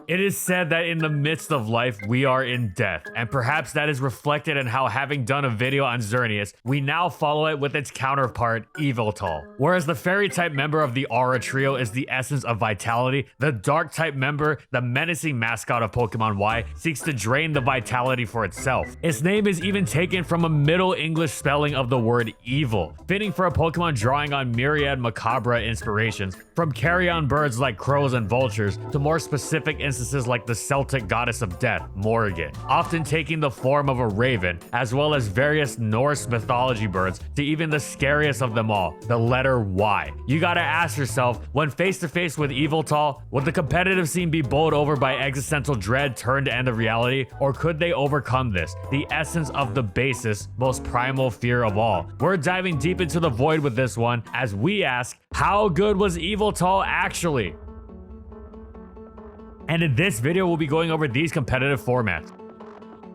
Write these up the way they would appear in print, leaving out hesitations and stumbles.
It is said that in the midst of life, we are in death, and perhaps that is reflected in how, having done a video on Xerneas, we now follow it with its counterpart, Yveltal. Whereas the fairy-type member of the Aura trio is the essence of vitality, the dark-type member, the menacing mascot of Pokemon Y, seeks to drain the vitality for itself. Its name is even taken from a Middle English spelling of the word evil, fitting for a Pokemon drawing on myriad macabre inspirations, from carrion birds like crows and vultures, to more specific instances like the Celtic goddess of death, Morrigan, often taking the form of a raven, as well as various Norse mythology birds, to even the scariest of them all, the letter Y. You gotta ask yourself, when face to face with Yveltal, would the competitive scene be bowled over by existential dread turned to end of reality, or could they overcome this, the essence of the basis, most primal fear of all? We're diving deep into the void with this one, as we ask, how good was Yveltal actually? And in this video, we'll be going over these competitive formats.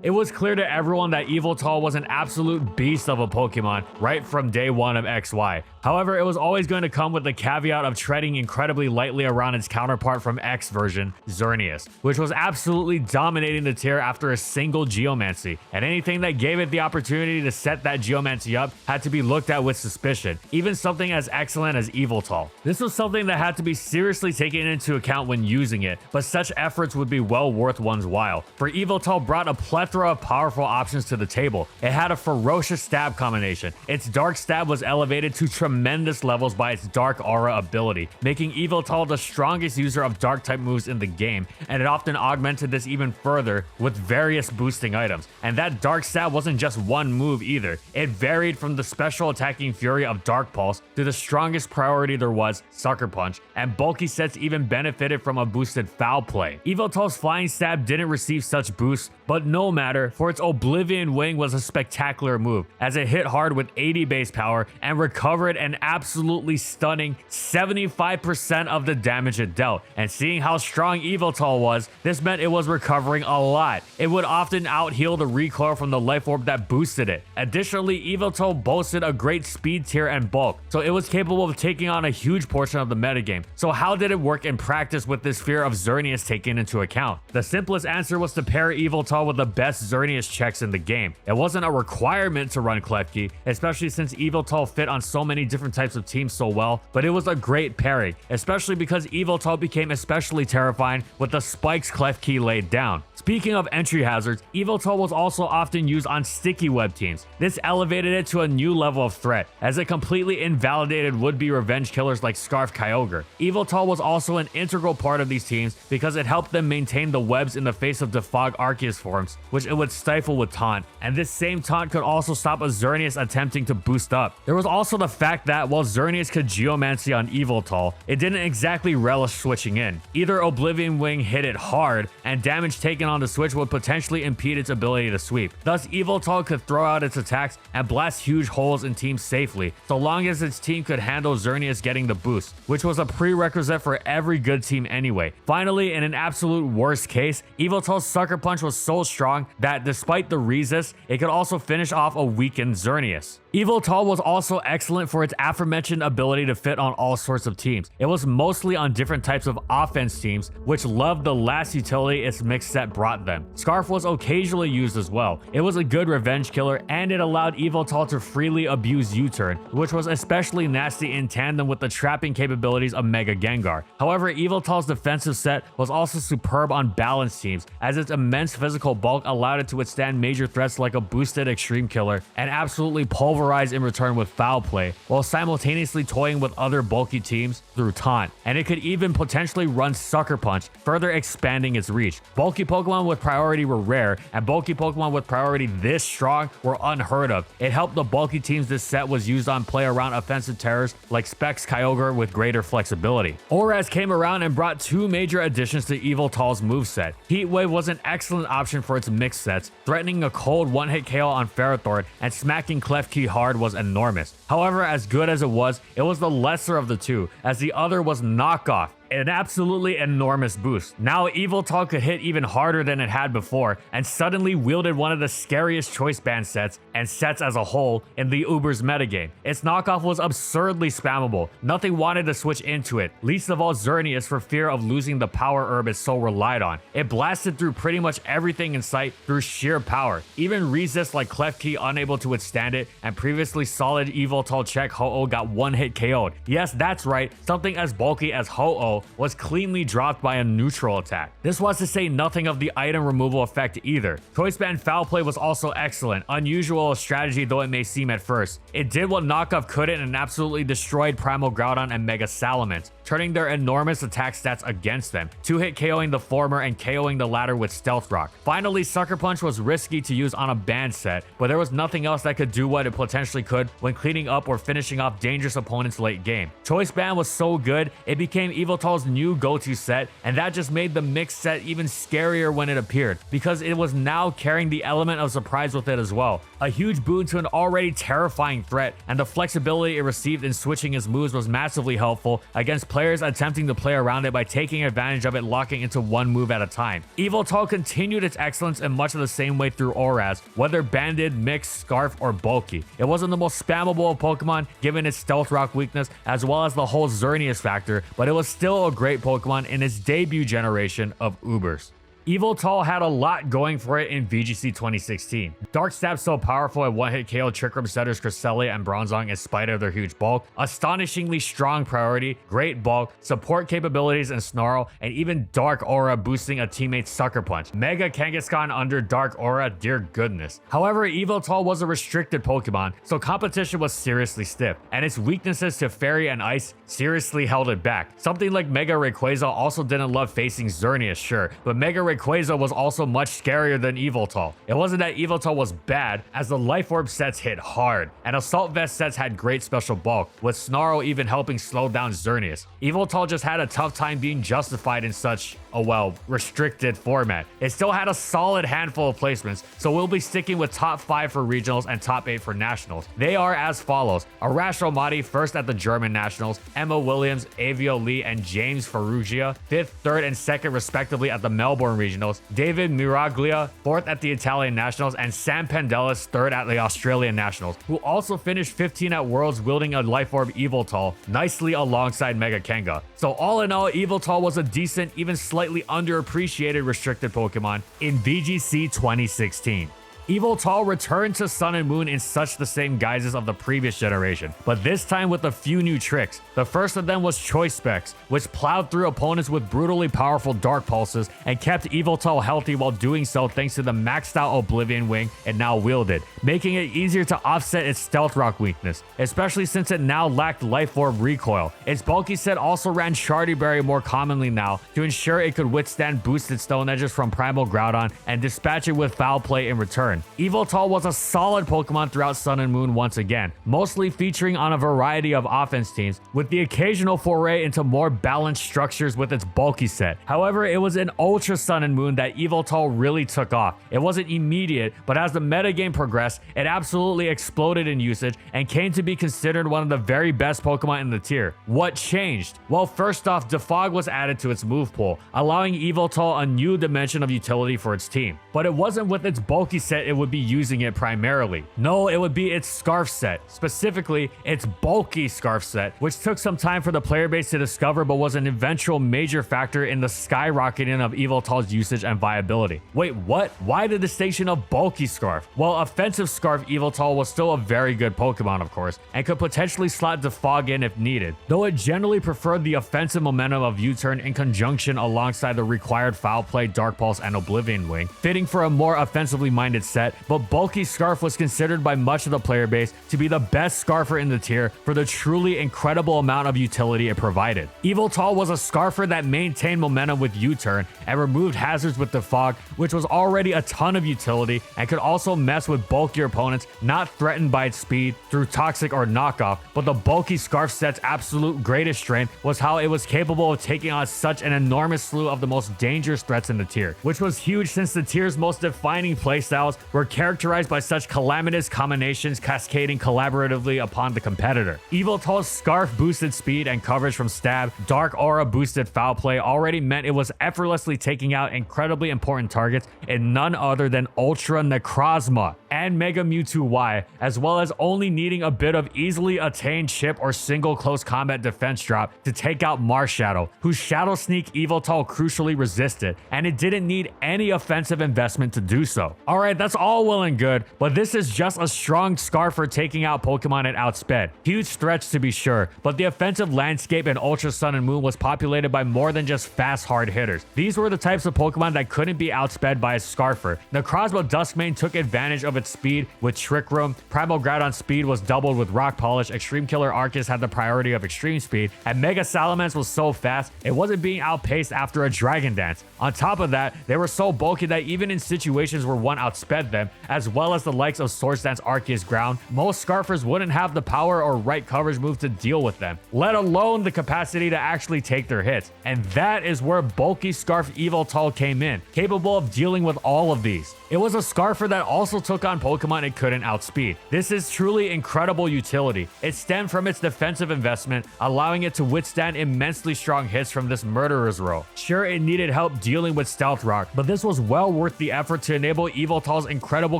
It was clear to everyone that Yveltal was an absolute beast of a Pokemon right from day one of XY. However, it was always going to come with the caveat of treading incredibly lightly around its counterpart from X version, Xerneas, which was absolutely dominating the tier after a single Geomancy, and anything that gave it the opportunity to set that Geomancy up had to be looked at with suspicion, even something as excellent as Yveltal. This was something that had to be seriously taken into account when using it, but such efforts would be well worth one's while, for Yveltal brought a plethora of powerful options to the table. It had a ferocious stab combination. Its dark stab was elevated to tremendous levels by its dark aura ability, making Yveltal the strongest user of dark type moves in the game, and it often augmented this even further with various boosting items. And that dark stab wasn't just one move either. It varied from the special attacking fury of Dark Pulse to the strongest priority there was, Sucker Punch, and bulky sets even benefited from a boosted Foul Play. Yveltal's flying stab didn't receive such boosts, but no matter, for its Oblivion Wing was a spectacular move, as it hit hard with 80 base power and recovered an absolutely stunning 75% of the damage it dealt. And seeing how strong Yveltal was, this meant it was recovering a lot. It would often out-heal the recoil from the Life Orb that boosted it. Additionally, Yveltal boasted a great speed tier and bulk, so it was capable of taking on a huge portion of the metagame. So how did it work in practice with this fear of Xerneas taken into account? The simplest answer was to pair Yveltal with the best Xerneas checks in the game. It wasn't a requirement to run Klefki, especially since Yveltal fit on so many different types of teams so well, but it was a great pairing, especially because Yveltal became especially terrifying with the spikes Klefki laid down. Speaking of entry hazards, Yveltal was also often used on sticky web teams. This elevated it to a new level of threat, as it completely invalidated would-be revenge killers like Scarf Kyogre. Yveltal was also an integral part of these teams because it helped them maintain the webs in the face of Defog Arceus forms, which it would stifle with Taunt, and this same Taunt could also stop a Xerneas attempting to boost up. There was also the fact that while Xerneas could Geomancy on Yveltal, it didn't exactly relish switching in. Either Oblivion Wing hit it hard, and damage taken on the switch would potentially impede its ability to sweep. Thus, Yveltal could throw out its attacks and blast huge holes in teams safely, so long as its team could handle Xerneas getting the boost, which was a prerequisite for every good team anyway. Finally, in an absolute worst case, Yveltal's Sucker Punch was so strong that despite the resist, it could also finish off a weakened Xerneas. Yveltal was also excellent for its aforementioned ability to fit on all sorts of teams. It was mostly on different types of offense teams, which loved the last utility its mixed set brought them. Scarf was occasionally used as well. It was a good revenge killer, and it allowed Yveltal to freely abuse U-Turn, which was especially nasty in tandem with the trapping capabilities of Mega Gengar. However, Yveltal's defensive set was also superb on balanced teams, as its immense physical bulk allowed it to withstand major threats like a boosted Extreme Killer and absolutely pulverize in return with Foul Play, while simultaneously toying with other bulky teams through Taunt, and it could even potentially run Sucker Punch, further expanding its reach. Bulky Pokemon with priority were rare, and bulky Pokemon with priority this strong were unheard of. It helped the bulky teams this set was used on play around offensive terrors like Specs Kyogre with greater flexibility. Oras came around and brought two major additions to Yveltal's moveset. Heat Wave was an excellent option for its mixed sets, threatening a cold one-hit KO on Ferrothorn, and smacking Klefki hard was enormous. However, as good as it was the lesser of the two, as the other was Knockoff. an absolutely enormous boost. Now Yveltal could hit even harder than it had before, and suddenly wielded one of the scariest choice band sets and sets as a whole in the Uber's metagame. Its knockoff was absurdly spammable. Nothing wanted to switch into it, least of all Xerneas for fear of losing the power herb it so relied on. It blasted through pretty much everything in sight through sheer power. Even resists like Klefki unable to withstand it, and previously solid Yveltal check Ho-Oh got one hit KO'd. Yes, that's right, something as bulky as Ho-Oh was cleanly dropped by a neutral attack. This was to say nothing of the item removal effect either. Choice band foul play was also excellent, unusual a strategy though it may seem at first. It did what knockoff couldn't and absolutely destroyed Primal Groudon and Mega Salamence, turning their enormous attack stats against them, 2-hit KOing the former and KOing the latter with Stealth Rock. Finally, Sucker Punch was risky to use on a banned set, but there was nothing else that could do what it potentially could when cleaning up or finishing off dangerous opponents late game. Choice band was so good, it became Yveltal's new go-to set, and that just made the mixed set even scarier when it appeared, because it was now carrying the element of surprise with it as well. A huge boon to an already terrifying threat, and the flexibility it received in switching its moves was massively helpful against players attempting to play around it by taking advantage of it locking into one move at a time. Yveltal continued its excellence in much of the same way through Oraz, whether banded, mixed, scarf, or bulky. It wasn't the most spammable of Pokemon given its Stealth Rock weakness as well as the whole Xerneas factor, but it was still a great Pokemon in its debut generation of Ubers. Yveltal had a lot going for it in VGC 2016. Dark Stab so powerful at one-hit KO Trick Room setters Cresselia and Bronzong in spite of their huge bulk, astonishingly strong priority, great bulk, support capabilities and Snarl, and even Dark Aura boosting a teammate's Sucker Punch. Mega Kangaskhan under Dark Aura, dear goodness. However, Yveltal was a restricted Pokemon, so competition was seriously stiff, and its weaknesses to Fairy and Ice seriously held it back. Something like Mega Rayquaza also didn't love facing Xerneas, sure, but Mega Rayquaza was also much scarier than Yveltal. It wasn't that Yveltal was bad, as the Life Orb sets hit hard, and Assault Vest sets had great special bulk, with Snarl even helping slow down Xerneas. Yveltal just had a tough time being justified in such a, well, restricted format. It still had a solid handful of placements, so we'll be sticking with top 5 for regionals and top 8 for nationals. They are as follows: Arashro Madi first at the German nationals, Emma Williams, Avio Lee, and James Ferrugia 5th, 3rd, and 2nd respectively at the Melbourne regionals, David Miraglia 4th at the Italian nationals, and Sam Pendelis 3rd at the Australian nationals, who also finished 15 at Worlds wielding a Life Orb Yveltal nicely alongside Mega Kanga. So all in all, Yveltal was a decent, even slightly underappreciated restricted Pokemon in VGC 2016. Yveltal returned to Sun and Moon in such the same guises of the previous generation, but this time with a few new tricks. The first of them was Choice Specs, which plowed through opponents with brutally powerful Dark Pulses and kept Yveltal healthy while doing so thanks to the maxed out Oblivion Wing it now wielded, making it easier to offset its Stealth Rock weakness, especially since it now lacked Life Orb recoil. Its bulky set also ran Shardy Berry more commonly now to ensure it could withstand boosted Stone Edges from Primal Groudon and dispatch it with Foul Play in return. Yveltal was a solid Pokemon throughout Sun and Moon once again, mostly featuring on a variety of offense teams, with the occasional foray into more balanced structures with its bulky set. However, it was in Ultra Sun and Moon that Yveltal really took off. It wasn't immediate, but as the metagame progressed, it absolutely exploded in usage and came to be considered one of the very best Pokemon in the tier. What changed? Well, first off, Defog was added to its move pool, allowing Yveltal a new dimension of utility for its team. But it wasn't with its bulky set it would be using it primarily. No, it would be its Scarf set, specifically its bulky Scarf set, which took some time for the player base to discover but was an eventual major factor in the skyrocketing of Yveltal's usage and viability. Wait, what? Why the distinction of bulky Scarf? Well, offensive Scarf Yveltal was still a very good Pokemon, of course, and could potentially slot Defog in if needed, though it generally preferred the offensive momentum of U-Turn in conjunction alongside the required Foul Play, Dark Pulse, and Oblivion Wing, fitting for a more offensively minded set, but bulky Scarf was considered by much of the player base to be the best Scarfer in the tier for the truly incredible amount of utility it provided. Yveltal was a Scarfer that maintained momentum with U-Turn and removed hazards with Defog, which was already a ton of utility and could also mess with bulkier opponents not threatened by its speed through Toxic or Knockoff, but the bulky Scarf set's absolute greatest strength was how it was capable of taking on such an enormous slew of the most dangerous threats in the tier, which was huge since the tier's most defining playstyles were characterized by such calamitous combinations cascading collaboratively upon the competitor. Yveltal's Scarf boosted speed and coverage from stab, Dark Aura boosted foul play already meant it was effortlessly taking out incredibly important targets in none other than Ultra Necrozma and Mega Mewtwo Y, as well as only needing a bit of easily attained chip or single close combat defense drop to take out Marshadow, whose Shadow Sneak Yveltal crucially resisted, and it didn't need any offensive investment to do so. Alright, that's all well and good, but this is just a strong Scarf for taking out Pokemon at outsped. Huge threats to be sure, but the offensive landscape in Ultra Sun and Moon was populated by more than just fast hard hitters. These were the types of Pokemon that couldn't be outsped by a Scarfer. Necrozma Duskmane took advantage of its speed with Trick Room, Primal Groudon's speed was doubled with Rock Polish, Extreme Killer Arceus had the priority of extreme speed, and Mega Salamence was so fast, it wasn't being outpaced after a Dragon Dance. On top of that, they were so bulky that even in situations where one outsped them, as well as the likes of Swords Dance Arceus Ground, most Scarfers wouldn't have the power or right coverage move to deal with them, let alone the capacity to actually take their hits. And that is where bulky Scarf Yveltal came in, capable of dealing with all of these. It was a Scarfer that also took on Pokemon it couldn't outspeed. This is truly incredible utility. It stemmed from its defensive investment, allowing it to withstand immensely strong hits from this murderer's row. Sure, it needed help dealing with Stealth Rock, but this was well worth the effort to enable Yveltal's incredible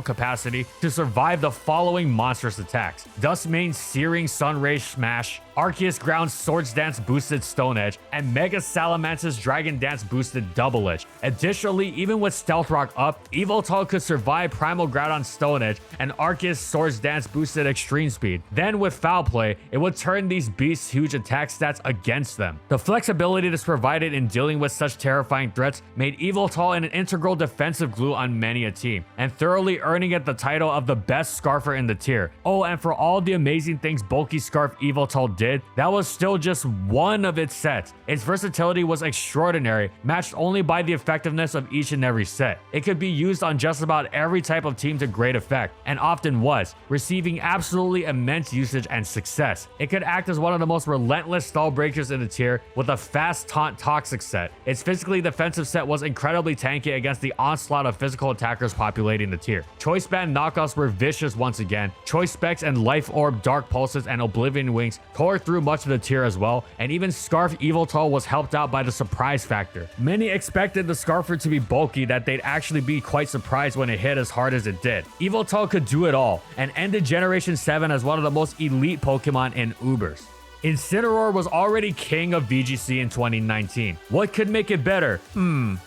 capacity to survive the following monstrous attacks: Duskmane's Searing Sunray Smash, Arceus Ground's Swords Dance boosted Stone Edge, and Mega Salamance's Dragon Dance boosted Double Edge. Additionally, even with Stealth Rock up, Yveltal could survive Primal Groudon's Stone Edge and Arceus Swords Dance boosted Extreme Speed. Then with Foul Play, it would turn these beasts' huge attack stats against them. The flexibility this provided in dealing with such terrifying threats made Yveltal an integral defensive glue on many a team, and thoroughly earning it the title of the best Scarfer in the tier. Oh, and for all the amazing things bulky Scarf Yveltal did, that was still just one of its sets. Its versatility was extraordinary, matched only by the effectiveness of each and every set. It could be used on just about every type of team to great effect, and often was, receiving absolutely immense usage and success. It could act as one of the most relentless stall breakers in the tier with a fast taunt toxic set. Its physically defensive set was incredibly tanky against the onslaught of physical attackers populating the tier. Choice Band knockoffs were vicious once again. Choice Specs and Life Orb, Dark Pulses, and Oblivion Wings tore through much of the tier as well, and even Scarf Yveltal was helped out by the surprise factor. Many expected the Scarfer to be bulky that they'd actually be quite surprised when it hit as hard as it did. Yveltal could do it all, and ended Generation 7 as one of the most elite Pokemon in Ubers. Incineroar was already king of VGC in 2019. What could make it better?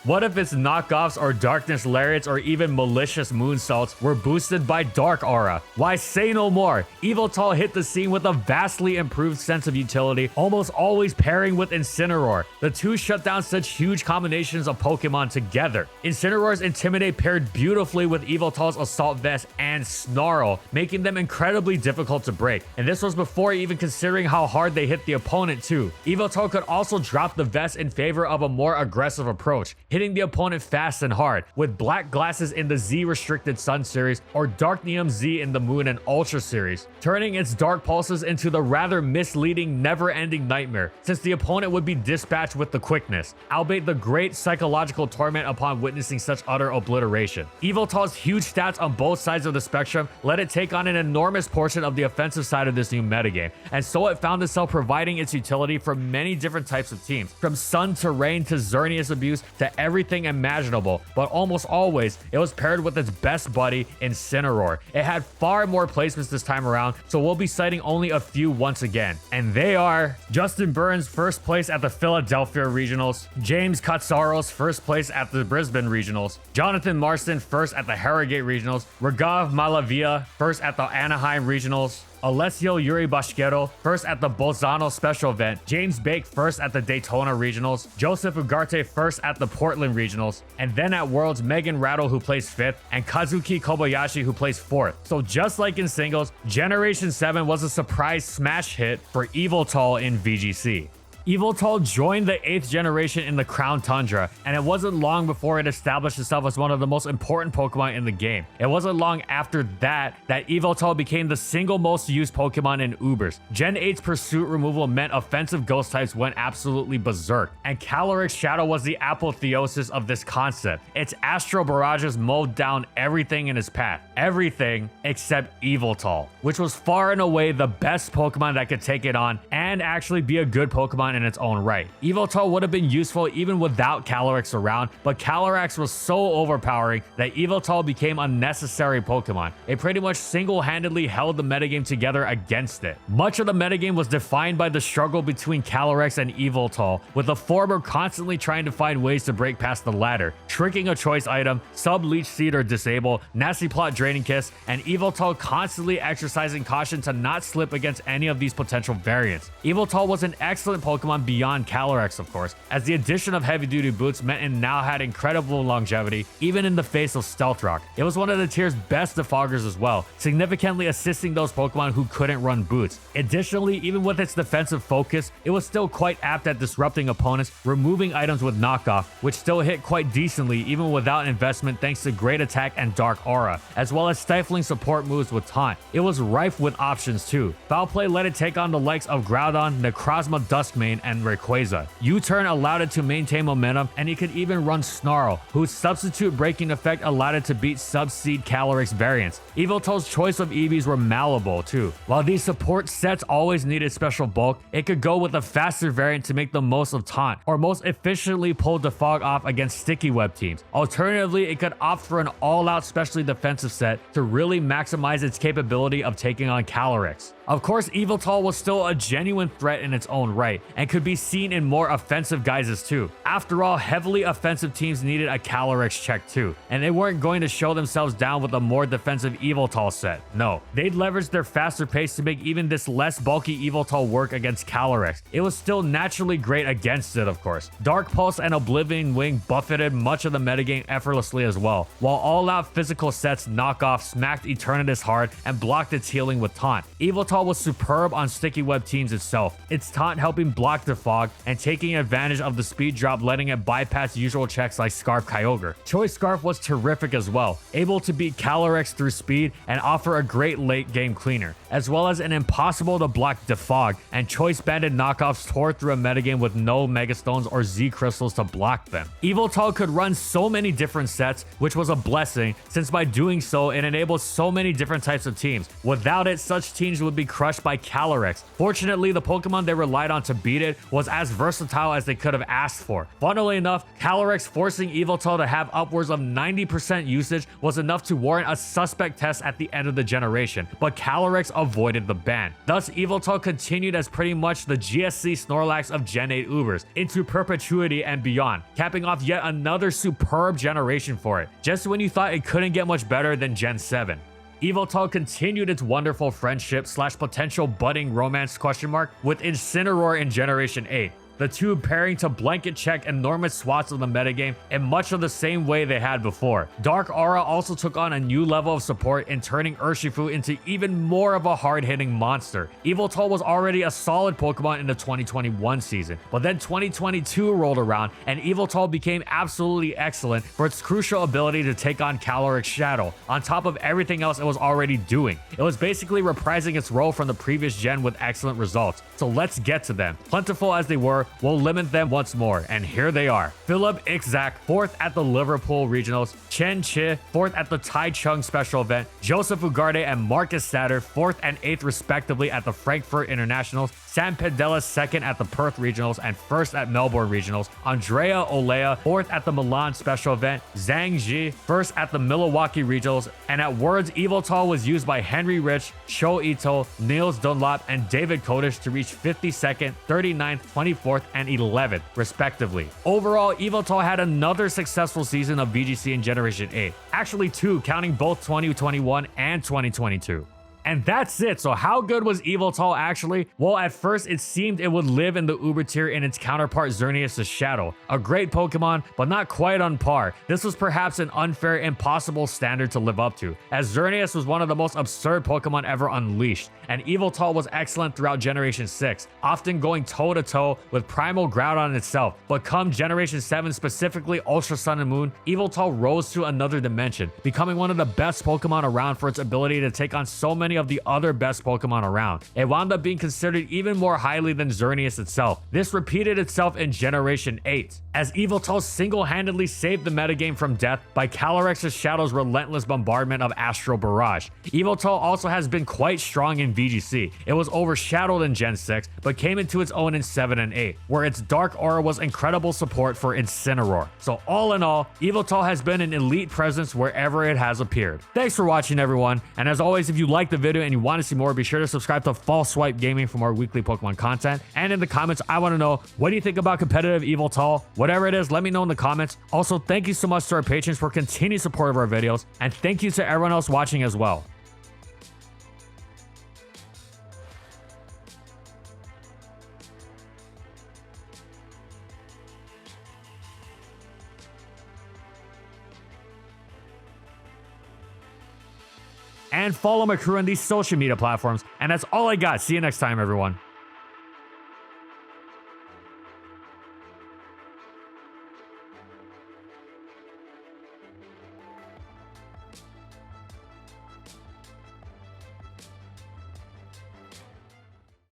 What if its knockoffs or Darkness Lariats or even malicious Moonsaults were boosted by Dark Aura? Why, say no more. Yveltal hit the scene with a vastly improved sense of utility, almost always pairing with Incineroar. The two shut down such huge combinations of Pokemon together. Incineroar's Intimidate paired beautifully with Yveltal's Assault Vest and Snarl, making them incredibly difficult to break. And this was before even considering how hard they hit the opponent too. Yveltal could also drop the vest in favor of a more aggressive approach, hitting the opponent fast and hard, with Black Glasses in the Z restricted Sun series or Dark Neum Z in the Moon and Ultra series, turning its Dark Pulses into the rather misleading never-ending nightmare, since the opponent would be dispatched with the quickness, albeit the great psychological torment upon witnessing such utter obliteration. Yveltal's huge stats on both sides of the spectrum let it take on an enormous portion of the offensive side of this new metagame, and so it found itself providing its utility for many different types of teams, from Sun to Rain to Xerneas Abuse to everything imaginable, but almost always it was paired with its best buddy, Incineroar. It had far more placements this time around, so we'll be citing only a few once again, and they are Justin Burns first place at the Philadelphia Regionals, James Katsaros first place at the Brisbane Regionals, Jonathan Marston first at the Harrogate Regionals, Ragav Malavia first at the Anaheim Regionals, Alessio Yuri Bashkero first at the Bolzano Special Event, James Bake first at the Daytona Regionals, Joseph Ugarte first at the Portland Regionals, and then at Worlds, Megan Rattle who placed 5th, and Kazuki Kobayashi who placed 4th. So just like in singles, Generation 7 was a surprise smash hit for Yveltal in VGC. Yveltal joined the 8th generation in the Crown Tundra, and it wasn't long before it established itself as one of the most important Pokemon in the game. It wasn't long after that Yveltal became the single most used Pokemon in Ubers. Gen 8's Pursuit removal meant offensive ghost types went absolutely berserk, and Calyrex Shadow was the apotheosis of this concept. Its Astral Barrages mowed down everything in its path. Everything except Yveltal, which was far and away the best Pokemon that could take it on and actually be a good Pokemon in its own right. Yveltal would have been useful even without Calyrex around, but Calyrex was so overpowering that Yveltal became a necessary Pokemon. It pretty much single-handedly held the metagame together against it. Much of the metagame was defined by the struggle between Calyrex and Yveltal, with the former constantly trying to find ways to break past the latter, tricking a choice item, sub-leech seed or disable, nasty plot draining kiss, and Yveltal constantly exercising caution to not slip against any of these potential variants. Yveltal was an excellent Pokemon beyond Calyrex, of course, as the addition of heavy-duty boots meant it now had incredible longevity, even in the face of Stealth Rock. It was one of the tier's best defoggers as well, significantly assisting those Pokemon who couldn't run boots. Additionally, even with its defensive focus, it was still quite apt at disrupting opponents, removing items with knockoff, which still hit quite decently even without investment thanks to great attack and dark aura, as well as stifling support moves with taunt. It was rife with options too. Foul play let it take on the likes of Groudon, Necrozma Duskmane, and Rayquaza. U-turn allowed it to maintain momentum, and it could even run Snarl, whose substitute breaking effect allowed it to beat sub-seed Calyrex variants. Yveltal's choice of EVs were malleable too. While these support sets always needed special bulk, it could go with a faster variant to make the most of taunt, or most efficiently pull Defog off against sticky web teams. Alternatively, it could opt for an all-out specially defensive set to really maximize its capability of taking on Calyrex. Of course, Yveltal was still a genuine threat in its own right, and could be seen in more offensive guises too. After all, heavily offensive teams needed a Calyrex check too, and they weren't going to show themselves down with a more defensive Yveltal set. No, they'd leverage their faster pace to make even this less bulky Yveltal work against Calyrex. It was still naturally great against it, of course. Dark Pulse and Oblivion Wing buffeted much of the metagame effortlessly as well, while all-out physical sets knockoff smacked Eternatus hard and blocked its healing with taunt. Yveltal was superb on sticky web teams itself, its taunt helping block Defog and taking advantage of the speed drop, letting it bypass usual checks like Scarf Kyogre. Choice Scarf was terrific as well, able to beat Calyrex through speed and offer a great late game cleaner, as well as an impossible to block Defog, and Choice Banded knockoffs tore through a metagame with no Megastones or Z Crystals to block them. Yveltal could run so many different sets, which was a blessing, since by doing so it enabled so many different types of teams. Without it, such teams would be crushed by Calyrex. Fortunately, the Pokemon they relied on to beat it was as versatile as they could have asked for. Funnily enough, Calyrex forcing Yveltal to have upwards of 90% usage was enough to warrant a suspect test at the end of the generation, but Calyrex avoided the ban. Thus, Yveltal continued as pretty much the GSC Snorlax of Gen 8 Ubers, into perpetuity and beyond, capping off yet another superb generation for it, just when you thought it couldn't get much better than Gen 7. Yveltal continued its wonderful friendship / potential budding romance with Incineroar in Generation 8. The two pairing to blanket check enormous swaths of the metagame in much of the same way they had before. Dark Aura also took on a new level of support in turning Urshifu into even more of a hard-hitting monster. Yveltal was already a solid Pokemon in the 2021 season, but then 2022 rolled around and Yveltal became absolutely excellent for its crucial ability to take on Calyrex Shadow, on top of everything else it was already doing. It was basically reprising its role from the previous gen with excellent results. So let's get to them. Plentiful as they were, we'll limit them once more, and here they are. Philip Ixzak, 4th at the Liverpool Regionals, Chen Chi, 4th at the Taichung Special Event, Joseph Ugarte and Marcus Satter, 4th and 8th respectively at the Frankfurt Internationals, Sam Pedella 2nd at the Perth Regionals and 1st at Melbourne Regionals, Andrea Olea, 4th at the Milan Special Event, Zhang Ji, 1st at the Milwaukee Regionals, and at Worlds, Yveltal was used by Henry Rich, Sho Ito, Niels Dunlop, and David Kodish to reach 52nd, 39th, 24th, and 11th, respectively. Overall, Yveltal had another successful season of VGC in Generation 8. Actually 2, counting both 2021 and 2022. And that's it. So how good was Yveltal actually? Well, at first it seemed it would live in the Uber tier in its counterpart Xerneas' Shadow. A great Pokemon, but not quite on par. This was perhaps an unfair, impossible standard to live up to, as Xerneas was one of the most absurd Pokemon ever unleashed, and Yveltal was excellent throughout Generation 6, often going toe-to-toe with Primal Groudon itself. But come Generation 7, specifically Ultra Sun and Moon, Yveltal rose to another dimension, becoming one of the best Pokemon around for its ability to take on so many of the other best Pokemon around. It wound up being considered even more highly than Xerneas itself. This repeated itself in Generation 8, as Yveltal single-handedly saved the metagame from death by Calyrex's Shadow's relentless bombardment of Astral Barrage. Yveltal also has been quite strong in VGC. It was overshadowed in Gen 6, but came into its own in 7 and 8, where its dark aura was incredible support for Incineroar. So all in all, Yveltal has been an elite presence wherever it has appeared. Thanks for watching, everyone, and as always, if you liked the video and you want to see more, be sure to subscribe to False Swipe Gaming for more weekly Pokemon content. And in the comments, I want to know, what do you think about competitive Yveltal? Whatever it is, let me know in the comments. Also, thank you so much to our patrons for continued support of our videos, and thank you to everyone else watching as well. And follow my crew on these social media platforms. And that's all I got. See you next time, everyone.